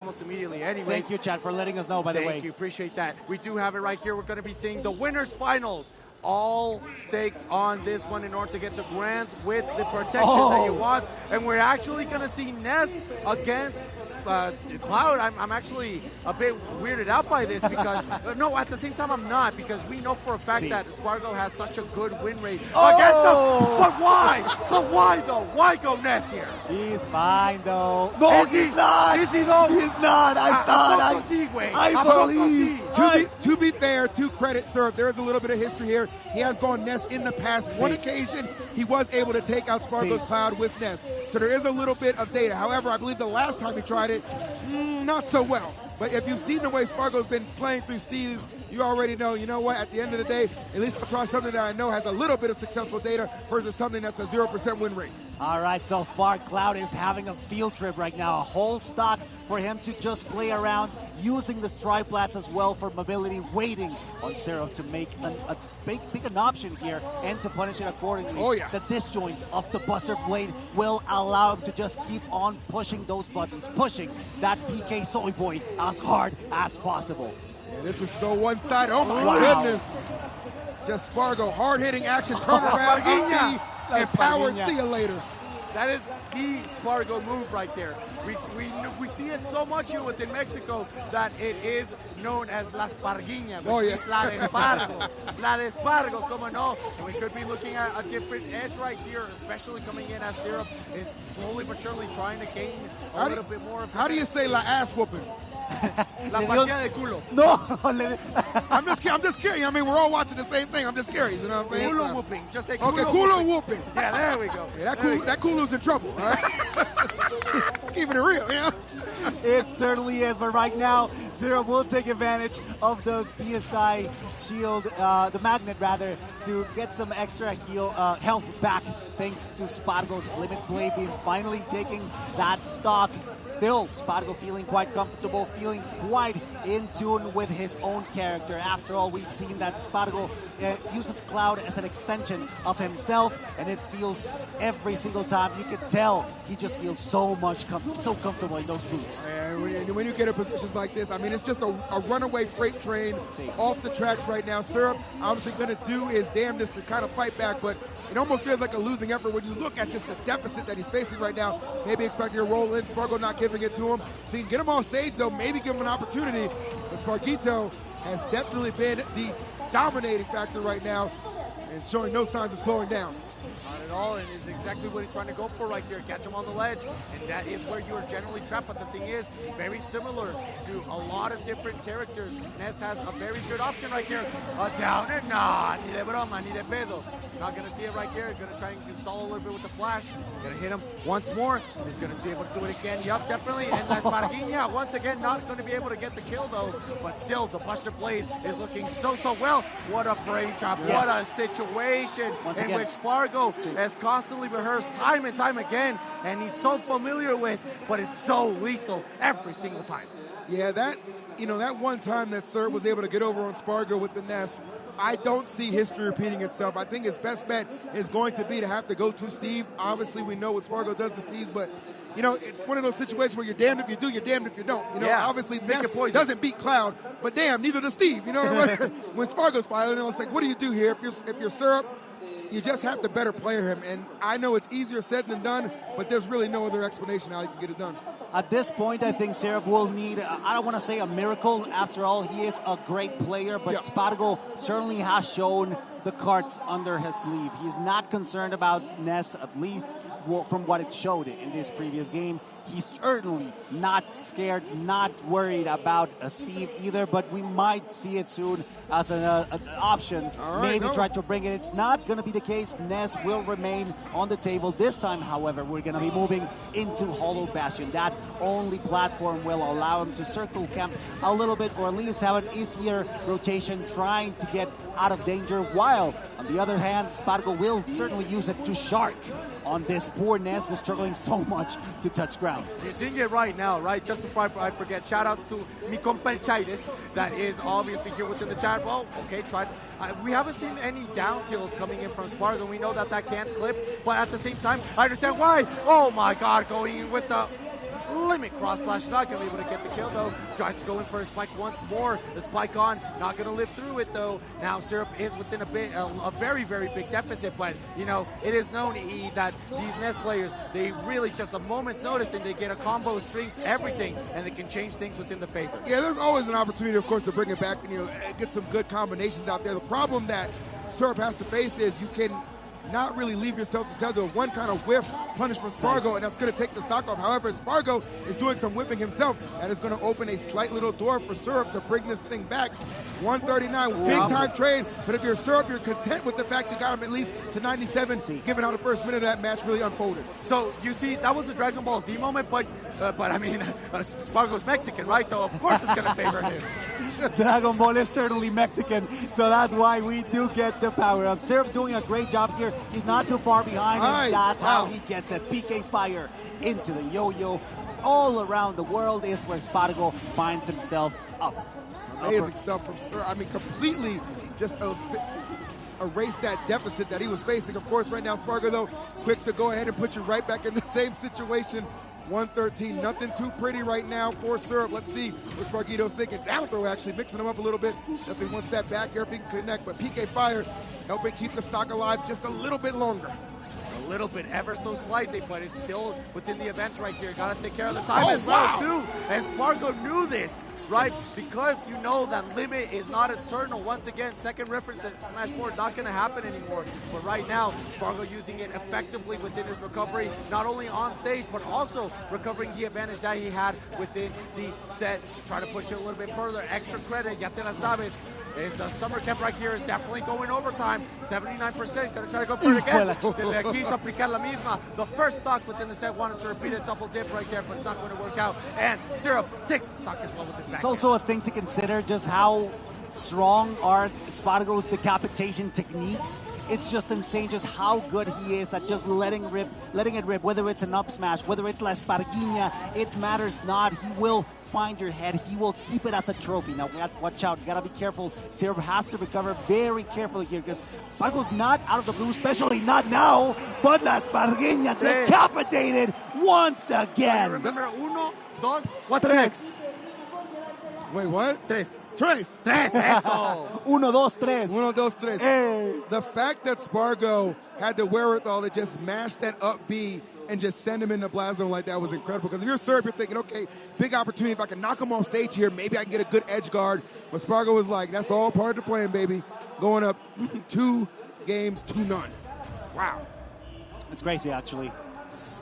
almost immediately. Anyways, thank you, Chad, for letting us know, by the way. Thank you. Appreciate that. We do have it right here. We're going to be seeing the winners finals. All stakes on this one in order to get to Grands with the protection that you want. And we're actually going to see Ness against Cloud. I'm actually a bit weirded out by this because, no, at the same time I'm not, because we know for a fact that Spargo has such a good win rate against them. But why? But why, though? Why go Ness here? He's fine, though. No, he's not. Is he, though? He's not. I believe. To be fair, to credit Syrup, there is a little bit of history here. He has gone Ness in the past. One occasion, he was able to take out Spargo's Cloud with Ness. So there is a little bit of data. However, I believe the last time he tried it, not so well. But if you've seen the way Spargo's been slaying through Steves, you already know, you know what, at the end of the day, at least I'll try something that I know has a little bit of successful data versus something that's a 0% win rate. All right, so far, Cloud is having a field trip right now. A whole stock for him to just play around, using the stripe flats as well for mobility, waiting on Syrup to make an option here and to punish it accordingly. Oh, yeah. The disjoint of the Buster Blade will allow him to just keep on pushing those buttons, pushing that PK Soy Boy as hard as possible. Yeah, this is so one-sided. Oh, my goodness. Just Spargo, hard-hitting action, turn around, and power, see you later. That is the Spargo move right there. We see it so much here within Mexico that it is known as La Sparguiña. Oh, yeah. La de Spargo. La de Spargo, como no. And we could be looking at a different edge right here, especially coming in as Syrup is slowly but surely trying to gain a little bit more. How do you say la ass whooping? La partida de culo. No. I'm just curious. I mean, we're all watching the same thing. I'm just curious. You know what I'm saying? Culo whooping. Just say culo Okay, culo whooping. Yeah, there we go. Yeah, that culo's in trouble. All right? Keeping it real, you know? It certainly is, but right now, Syrup will take advantage of the PSI shield, the magnet rather, to get some extra health back, thanks to Spargo's Limit Blade being finally taking that stock. Still, Spargo feeling quite comfortable, feeling quite in tune with his own character. After all, we've seen that Spargo uses Cloud as an extension of himself, and it feels every single time. You can tell he just feels so comfortable in those boots. And when you get in positions like this, I mean, it's just a runaway freight train off the tracks right now. Syrup obviously going to do his damnedest to kind of fight back, but it almost feels like a losing effort when you look at just the deficit that he's facing right now. Maybe expecting a roll in, Spargo not giving it to him. If he can get him on stage, though, maybe give him an opportunity. But Spargito has definitely been the dominating factor right now and showing no signs of slowing down. Not at all, and is exactly what he's trying to go for right here. Catch him on the ledge, and that is where you are generally trapped. But the thing is, very similar to a lot of different characters. Ness has a very good option right here. A down and ni de broma, ni de pedo. Not going to see it right here. He's going to try and console a little bit with the flash. Going to hit him once more. He's going to be able to do it again. Yup, definitely. And La Sparguiña, once again, not going to be able to get the kill, though. But still, the Buster Blade is looking so well. What a frame trap. Yes. What a situation in which Spargo has constantly rehearsed time and time again. And he's so familiar with, but it's so lethal every single time. Yeah, that one time that Syrup was able to get over on Spargo with the Ness, I don't see history repeating itself. I think his best bet is going to be to have to go to Steve. Obviously, we know what Spargo does to Steve, but, it's one of those situations where you're damned if you do, you're damned if you don't. Obviously, Ness doesn't beat Cloud, but damn, neither does Steve. When Spargo's filing, it's like, what do you do here? If you're Syrup, you just have to better player him. And I know it's easier said than done, but there's really no other explanation how you can get it done. At this point, I think Syrup will need, I don't want to say a miracle. After all, he is a great player, but Spargo certainly has shown the cards under his sleeve. He's not concerned about Ness, at least from what it showed in this previous game. He's certainly not scared, not worried about Steve either, but we might see it soon as an option. Maybe try to bring it. It's not going to be the case. Ness will remain on the table. This time, however, we're going to be moving into Hollow Bastion. That only platform will allow him to circle camp a little bit, or at least have an easier rotation, trying to get out of danger, while, on the other hand, Spargo will certainly use it to shark on this poor Ness, who's struggling so much to touch ground. You're seeing it right now, right? Just before I forget, shout outs to mi compa El Chaides, that is obviously here within the chat. Well, okay, we haven't seen any down tilts coming in from Spargo. We know that can't clip, but at the same time, I understand why. Oh my God, going in with the Limit cross slash, not going to be able to get the kill though. Tries to go in for a spike once more. The spike on, not going to live through it though. Now Syrup is within a very, very big deficit, but you know, it is known that these Ness players, they really just a moment's notice and they get a combo, strings, everything, and they can change things within the favor. Yeah, there's always an opportunity, of course, to bring it back and, you know, get some good combinations out there. The problem that Syrup has to face is you can not really leave yourself to settle. One kind of whiff punish from Spargo, and that's going to take the stock off. However, Spargo is doing some whipping himself. That is going to open a slight little door for Syrup to bring this thing back. 139, big time trade, but if you're Syrup, you're content with the fact you got him at least to 97, given how the first minute of that match really unfolded. So, you see, that was a Dragon Ball Z moment, but I mean, Spargo's Mexican, right? So, of course it's going to favor him. Dragon Ball is certainly Mexican, so that's why we do get the power-up. Syrup doing a great job here. He's not too far behind, and that's how he gets it. PK fire into the yo-yo. All around the world is where Spargo finds himself up. Amazing stuff from Syrup. I mean, completely just erase that deficit that he was facing. Of course, right now, Spargo, though, quick to go ahead and put you right back in the same situation. 113, nothing too pretty right now for Syrup. Let's see what Sparguito's thinking. Down throw, actually, mixing him up a little bit. Definitely wants that back air if he can connect, but PK fire helping keep the stock alive just a little bit longer. A little bit, ever so slightly, but it's still within the event right here. Got to take care of the time as well, too. And Spargo knew this, right? Because you know that limit is not eternal. Once again, second reference at Smash 4, not going to happen anymore. But right now, Spargo using it effectively within his recovery, not only on stage, but also recovering the advantage that he had within the set. Try to push it a little bit further. Extra credit, ya te la sabes. The summer camp right here is definitely going overtime. 79%, gonna try to go for it again. Le quiso aplicar la misma. The first stock within the set wanted to repeat a double dip right there, but it's not going to work out. And Syrup takes the stock as well with his back. It's also a thing to consider just how strong are Spargo's decapitation techniques. It's just insane just how good he is at just letting it rip, whether it's an up smash, whether it's La Esparguinha, it matters not. He will find your head. He will keep it as a trophy. Now, watch out. You got to be careful. Syrup has to recover very carefully here because Spargo's not out of the blue, especially not now. But La Esparguinha decapitated once again. Remember, uno, dos, what's next? Wait, what? Tres. Tres. Tres, eso. Uno, dos, tres. Uno, dos, tres. Hey. The fact that Spargo had the wherewithal to just mash that up B and just send him in the blast zone like that was incredible. Because if you're Syrup, you're thinking, okay, big opportunity. If I can knock him off stage here, maybe I can get a good edge guard. But Spargo was like, that's all part of the plan, baby. Going up 2 games to none. Wow. It's crazy, actually.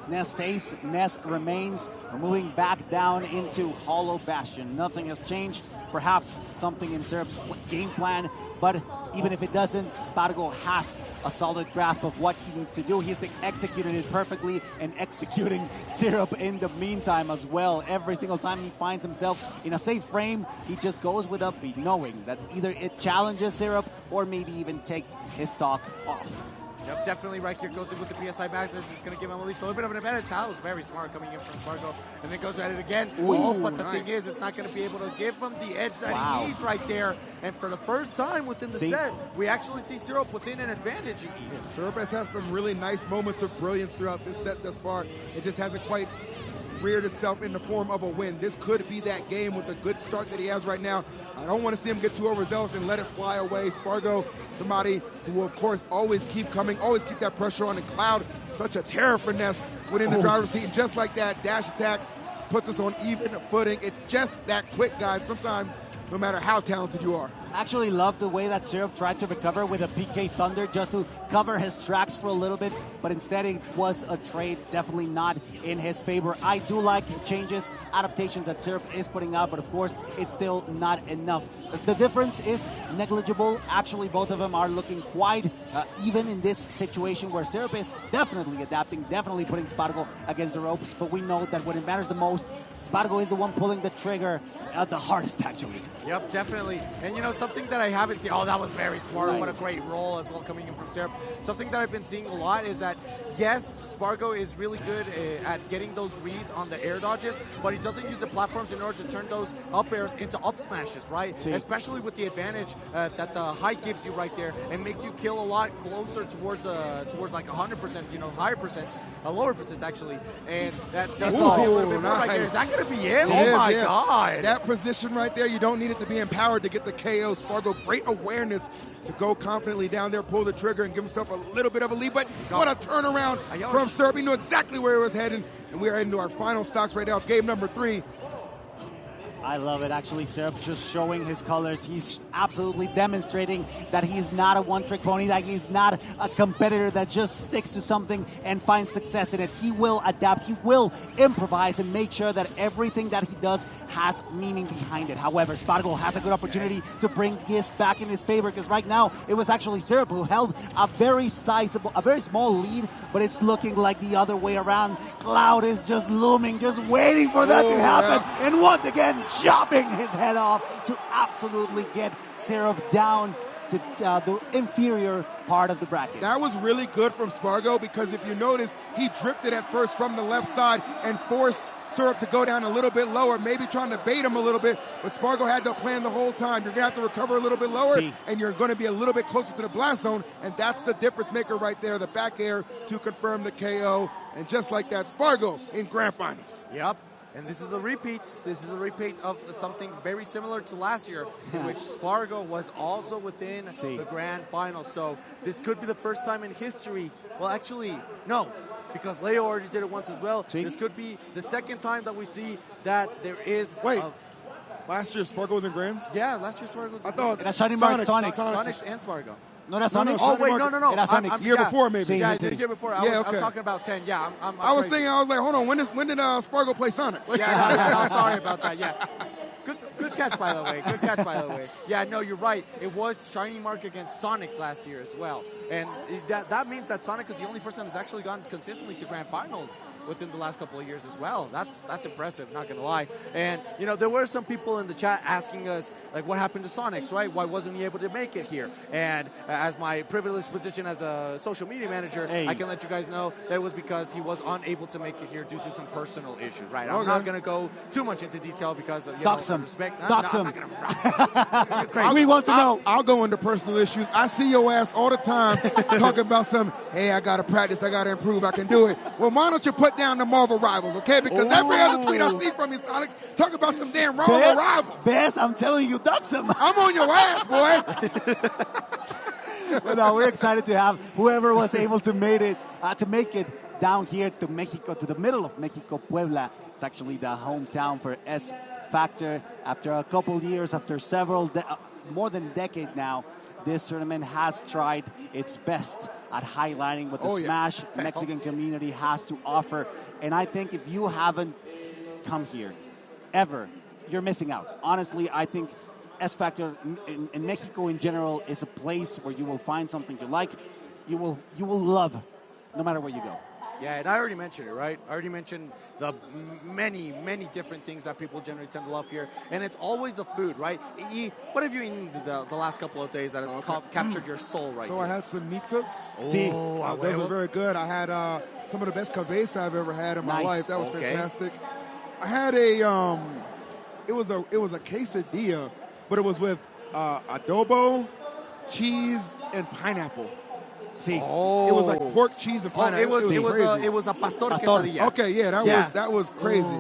Ness stays, Ness remains. We're moving back down into Hollow Bastion. Nothing has changed. Perhaps something in Syrup's game plan, but even if it doesn't, Spargo has a solid grasp of what he needs to do. He's executing it perfectly and executing Syrup in the meantime as well. Every single time he finds himself in a safe frame, he just goes with upbeat, knowing that either it challenges Syrup or maybe even takes his stock off. Yep, definitely right here. Goes in with the PSI Magnus. It's going to give him at least a little bit of an advantage. That was very smart coming in from Spargo. And then goes at it again. But the thing is, it's not going to be able to give him the edge that he needs right there. And for the first time within the set, we actually see Syrup within an advantage. Yeah, Syrup has had some really nice moments of brilliance throughout this set thus far. It just hasn't quite reared itself in the form of a win. This could be that game with the good start that he has right now. I don't want to see him get too overzealous and let it fly away. Spargo, somebody who will, of course, always keep coming, always keep that pressure on. And Cloud, such a terror for Ness within the driver's seat. And just like that, dash attack puts us on even footing. It's just that quick, guys. Sometimes, no matter how talented you are. I actually love the way that Syrup tried to recover with a PK Thunder just to cover his tracks for a little bit, but instead it was a trade definitely not in his favor. I do like the changes, adaptations that Syrup is putting out, but of course it's still not enough. The difference is negligible. Actually, both of them are looking quite even in this situation where Syrup is definitely adapting, definitely putting Spargo against the ropes, but we know that when it matters the most, Spargo is the one pulling the trigger the hardest, actually. Yep, definitely. And you know, something that I haven't seen. Oh, that was very smart. Nice. What a great roll as well coming in from Syrup. Something that I've been seeing a lot is that, yes, Spargo is really good at getting those reads on the air dodges, but he doesn't use the platforms in order to turn those up airs into up smashes, right? See. Especially with the advantage that the height gives you right there and makes you kill a lot closer towards like 100%, higher percents, lower percents actually. And that's a little bit more right there. Is that going to be it? Oh my God. That position right there, you don't need it to be empowered to get the KO. Spargo, great awareness to go confidently down there, pull the trigger, and give himself a little bit of a lead. But what a turnaround from Syrup. He knew exactly where he was heading. And we are heading to our final stocks right now. Game number 3. I love it. Actually, Syrup just showing his colors. He's absolutely demonstrating that he's not a one-trick pony, that he's not a competitor that just sticks to something and finds success in it. He will adapt. He will improvise and make sure that everything that he does has meaning behind it. However, Spargo has a good opportunity to bring this back in his favor, because right now it was actually Syrup who held a very small lead, but it's looking like the other way around. Cloud is just looming, just waiting for that to happen. And once again, chopping his head off to absolutely get Syrup down to the inferior part of the bracket. That was really good from Spargo, because if you notice, he drifted at first from the left side and forced Syrup to go down a little bit lower, maybe trying to bait him a little bit, but Spargo had the plan the whole time. You're going to have to recover a little bit lower, and you're going to be a little bit closer to the blast zone, and that's the difference maker right there, the back air to confirm the KO. And just like that, Spargo in grand finals. Yep. And this is a repeat. This is a repeat of something very similar to last year, in which Spargo was also within the grand final. So this could be the first time in history. Well, actually, no, because Leo already did it once as well. This could be the second time that we see that there is... Wait, last year Spargo was in grands? Yeah, last year Spargo was in I thought Sonics and Spargo. No, that's Sonic. Oh, wait, no. That's Sonic. Year before, maybe. Yeah, the year before. I was talking about 10. Yeah, I was thinking, I was like, hold on, when did Spargo play Sonic? I'm sorry about that, yeah. Good catch, by the way. Good catch, by the way. Yeah, no, you're right. It was Shiny Mark against Sonics last year as well. And that means that Sonic is the only person that's actually gone consistently to grand finals within the last couple of years as well. That's impressive, not going to lie. And, there were some people in the chat asking us, like, what happened to Sonics, right? Why wasn't he able to make it here? And as my privileged position as a social media manager, I can let you guys know that it was because he was unable to make it here due to some personal issues, right? I'm not going to go too much into detail because of, respect. Dox him. We want to know. I'll go into personal issues. I see your ass all the time talking about some, hey, I got to practice, I got to improve, I can do it. Well, why don't you put down the Marvel Rivals, okay? Because every other tweet I see from you, Sonics, talk about some damn Marvel Rivals. Best, I'm telling you, Dox him. I'm on your ass, boy. Well, no, we're excited to have whoever was able to make it down here to Mexico, to the middle of Mexico, Puebla. It's actually the hometown for S Factor. After a couple years, after more than a decade now, this tournament has tried its best at highlighting what the Smash Mexican community has to offer. And I think if you haven't come here ever, you're missing out. Honestly, I think S Factor in Mexico in general is a place where you will find something you like. You will love no matter where you go. Yeah, and I already mentioned it, right? I already mentioned the many, many different things that people generally tend to love here. And it's always the food, right? What have you eaten the last couple of days that has captured your soul right So here? I had some mitzas. Those are very good. I had some of the best cabeza I've ever had in my life. That was fantastic. I had it was a quesadilla, but it was with adobo, cheese, and pineapple. See, it was like pork, cheese, and pineapple. It was a pastor quesadilla. Okay, that was crazy.